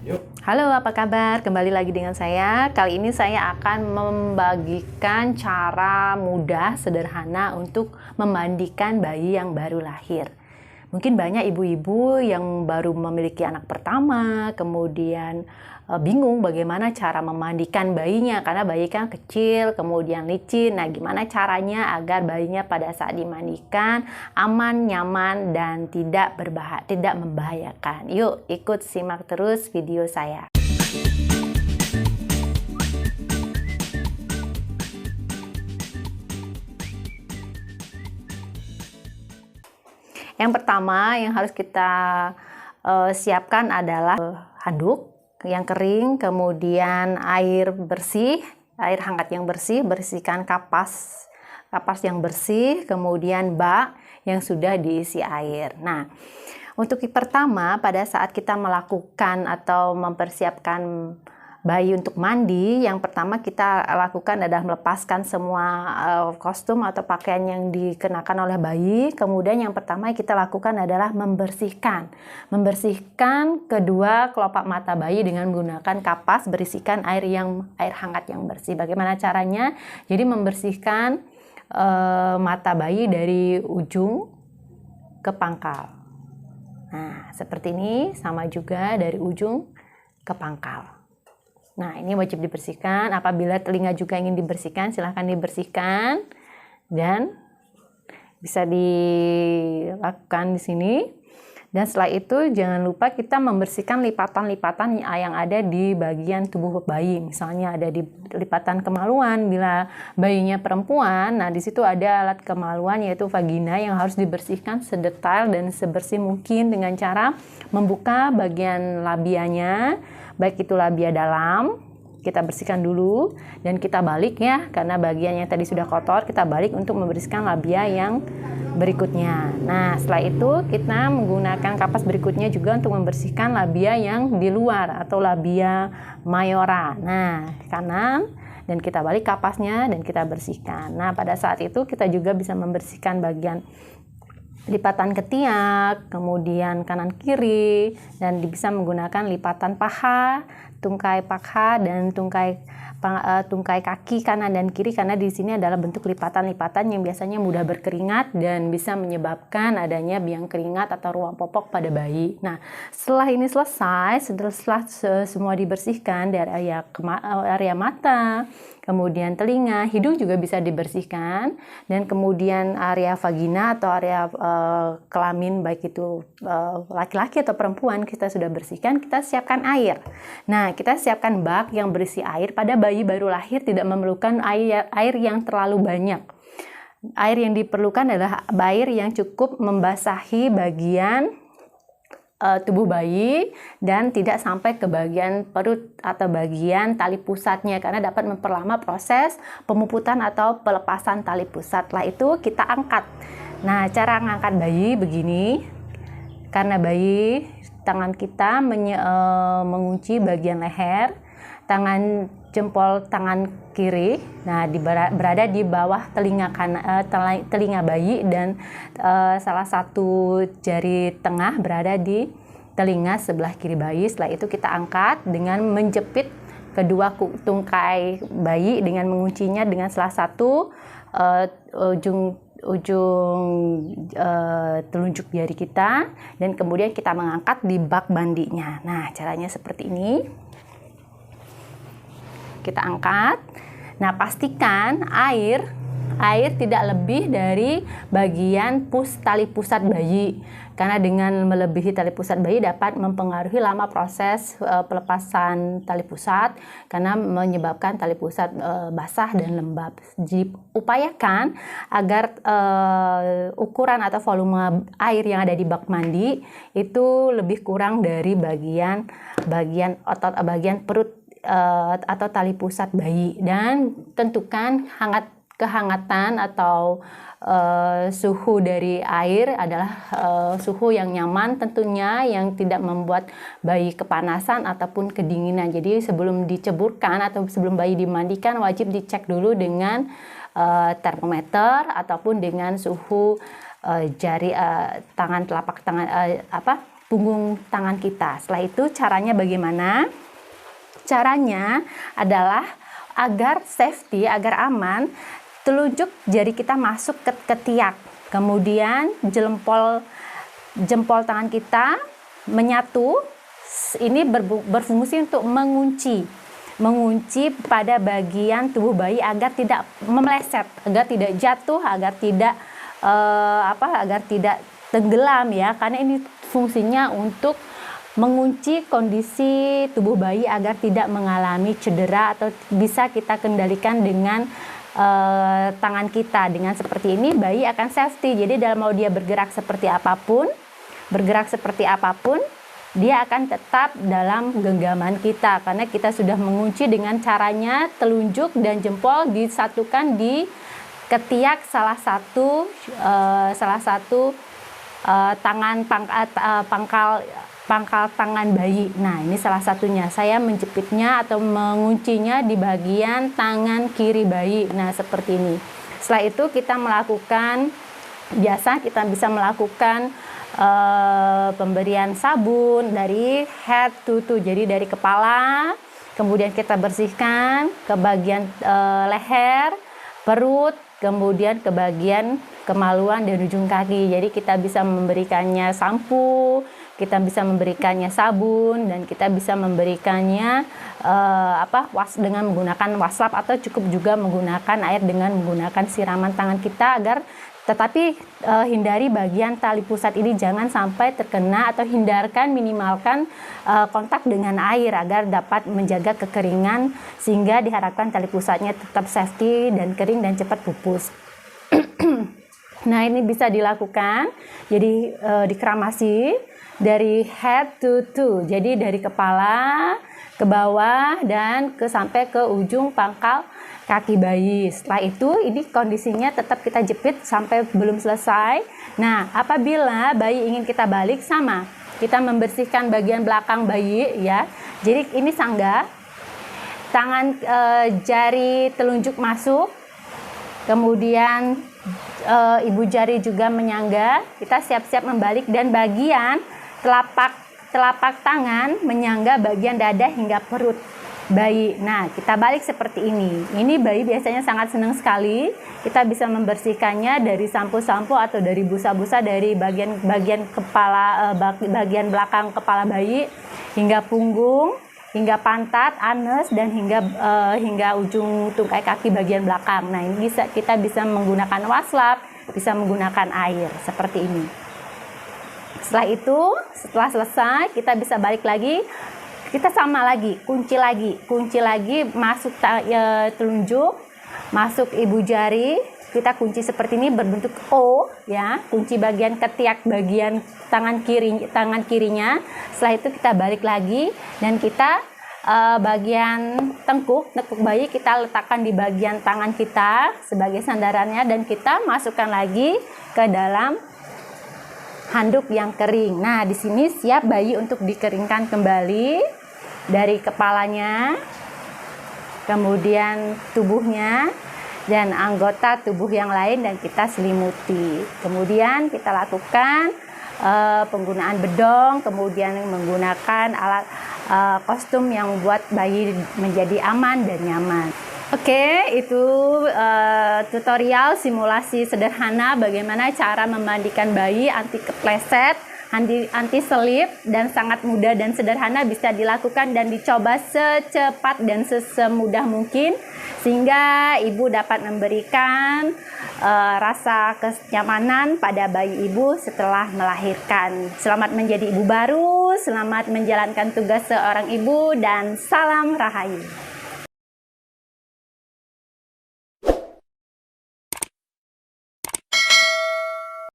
Yuk. Halo, apa kabar? Kembali lagi dengan saya. Kali ini saya akan membagikan cara mudah, sederhana untuk memandikan bayi yang baru lahir. Mungkin banyak ibu-ibu yang baru memiliki anak pertama, kemudian bingung bagaimana cara memandikan bayinya karena bayi kan kecil, kemudian licin. Nah, gimana caranya agar bayinya pada saat dimandikan aman, nyaman, dan tidak membahayakan. Yuk, ikut simak terus video saya. Yang pertama yang harus kita siapkan adalah handuk yang kering, kemudian air bersih, air hangat yang bersih, bersihkan kapas yang bersih, kemudian bak yang sudah diisi air. Nah, untuk pertama pada saat kita melakukan atau mempersiapkan bayi untuk mandi, yang pertama kita lakukan adalah melepaskan semua kostum atau pakaian yang dikenakan oleh bayi. Kemudian yang pertama kita lakukan adalah membersihkan kedua kelopak mata bayi dengan menggunakan kapas berisikan air hangat yang bersih. Bagaimana caranya? Jadi membersihkan mata bayi dari ujung ke pangkal. Nah, seperti ini, sama juga dari ujung ke pangkal. Nah, ini wajib dibersihkan. Apabila telinga juga ingin dibersihkan, silahkan dibersihkan. Dan bisa dilakukan di sini. Dan setelah itu, jangan lupa kita membersihkan lipatan-lipatan yang ada di bagian tubuh bayi. Misalnya ada di lipatan kemaluan, bila bayinya perempuan, nah di situ ada alat kemaluan yaitu vagina yang harus dibersihkan sedetail dan sebersih mungkin dengan cara membuka bagian labianya, baik itu labia dalam, kita bersihkan dulu dan kita balik ya, karena bagian yang tadi sudah kotor kita balik untuk membersihkan labia yang berikutnya. Nah, setelah itu kita menggunakan kapas berikutnya juga untuk membersihkan labia yang di luar atau labia mayora. Nah, kanan dan kita balik kapasnya dan kita bersihkan. Nah, pada saat itu kita juga bisa membersihkan bagian lipatan ketiak, kemudian kanan kiri, dan bisa menggunakan lipatan paha, tungkai paha, dan tungkai kaki kanan dan kiri, karena di sini adalah bentuk lipatan-lipatan yang biasanya mudah berkeringat dan bisa menyebabkan adanya biang keringat atau ruang popok pada bayi. Nah, setelah ini selesai, setelah semua dibersihkan dari area mata, kemudian telinga, hidung juga bisa dibersihkan, dan kemudian area vagina atau area kelamin baik itu laki-laki atau perempuan kita sudah bersihkan, kita siapkan air. Nah, kita siapkan bak yang berisi air. Pada bayi baru lahir tidak memerlukan air yang terlalu banyak. Air yang diperlukan adalah air yang cukup membasahi bagian tubuh bayi dan tidak sampai ke bagian perut atau bagian tali pusatnya, karena dapat memperlama proses pemuputan atau pelepasan tali pusat. Setelah itu kita angkat. Nah, cara mengangkat bayi begini, karena bayi tangan kita mengunci bagian leher, tangan jempol tangan kiri, nah berada di bawah telinga bayi, dan salah satu jari tengah berada di telinga sebelah kiri bayi. Setelah itu kita angkat dengan menjepit kedua tungkai bayi dengan menguncinya dengan salah satu ujung telunjuk jari kita, dan kemudian kita mengangkat di bak mandinya. Nah, caranya seperti ini. Kita angkat. Nah, pastikan air tidak lebih dari bagian tali pusat bayi, karena dengan melebihi tali pusat bayi dapat mempengaruhi lama proses pelepasan tali pusat, karena menyebabkan tali pusat basah dan lembab. Jadi upayakan agar ukuran atau volume air yang ada di bak mandi itu lebih kurang dari bagian perut atau tali pusat bayi, dan tentukan kehangatan atau suhu dari air adalah suhu yang nyaman tentunya, yang tidak membuat bayi kepanasan ataupun kedinginan. Jadi sebelum diceburkan atau sebelum bayi dimandikan wajib dicek dulu dengan termometer ataupun dengan suhu jari telapak tangan punggung tangan kita. Setelah itu caranya bagaimana? Caranya adalah agar safety, agar aman, telunjuk jari kita masuk ke ketiak. Kemudian jempol tangan kita menyatu. Ini berfungsi untuk mengunci pada bagian tubuh bayi agar tidak memeleset, agar tidak jatuh, agar tidak tenggelam ya. Karena ini fungsinya untuk mengunci kondisi tubuh bayi agar tidak mengalami cedera atau bisa kita kendalikan dengan tangan kita. Dengan seperti ini bayi akan safety. Jadi dalam mau dia bergerak seperti apapun, dia akan tetap dalam genggaman kita karena kita sudah mengunci dengan caranya telunjuk dan jempol disatukan di ketiak salah satu pangkal tangan bayi. Nah, ini salah satunya. Saya menjepitnya atau menguncinya di bagian tangan kiri bayi. Nah, seperti ini. Setelah itu kita bisa melakukan pemberian sabun dari head to toe, jadi dari kepala, kemudian kita bersihkan ke bagian leher, perut, kemudian ke bagian kemaluan dan ujung kaki. Jadi kita bisa memberikannya sampo, kita bisa memberikannya sabun, dan kita bisa memberikannya dengan menggunakan waslap atau cukup juga menggunakan air dengan menggunakan siraman tangan kita tetapi hindari bagian tali pusat ini jangan sampai terkena atau minimalkan kontak dengan air agar dapat menjaga kekeringan sehingga diharapkan tali pusatnya tetap safety dan kering dan cepat pupus. Nah, ini bisa dilakukan jadi dikramasi dari head to toe, jadi dari kepala ke bawah dan sampai ke ujung pangkal kaki bayi. Setelah itu ini kondisinya tetap kita jepit sampai belum selesai. Nah, apabila bayi ingin kita balik, sama kita membersihkan bagian belakang bayi ya. Jadi ini sanggah, tangan jari telunjuk masuk, kemudian ibu jari juga menyangga. Kita siap-siap membalik dan bagian telapak tangan menyangga bagian dada hingga perut bayi. Nah, kita balik seperti ini. Ini bayi biasanya sangat senang sekali. Kita bisa membersihkannya dari sampo-sampo atau dari busa-busa dari bagian kepala, bagian belakang kepala bayi hingga punggung, hingga pantat, anus, dan hingga ujung tungkai kaki bagian belakang. Nah, ini kita bisa menggunakan waslap, bisa menggunakan air seperti ini. Setelah selesai, kita bisa balik lagi. Kita sama lagi, kunci lagi, masuk telunjuk, masuk ibu jari, kita kunci seperti ini berbentuk O ya, kunci bagian ketiak bagian tangan kirinya. Setelah itu kita balik lagi dan kita bagian tengkuk bayi kita letakkan di bagian tangan kita sebagai sandarannya dan kita masukkan lagi ke dalam handuk yang kering. Nah, di sini siap bayi untuk dikeringkan kembali dari kepalanya, kemudian tubuhnya dan anggota tubuh yang lain dan kita selimuti. Kemudian kita lakukan penggunaan bedong, kemudian menggunakan alat kostum yang membuat bayi menjadi aman dan nyaman. Oke, itu tutorial simulasi sederhana bagaimana cara memandikan bayi anti kepleset, anti selip, dan sangat mudah dan sederhana, bisa dilakukan dan dicoba secepat dan semudah mungkin sehingga ibu dapat memberikan rasa kenyamanan pada bayi ibu setelah melahirkan. Selamat menjadi ibu baru, selamat menjalankan tugas seorang ibu, dan salam Rahayu.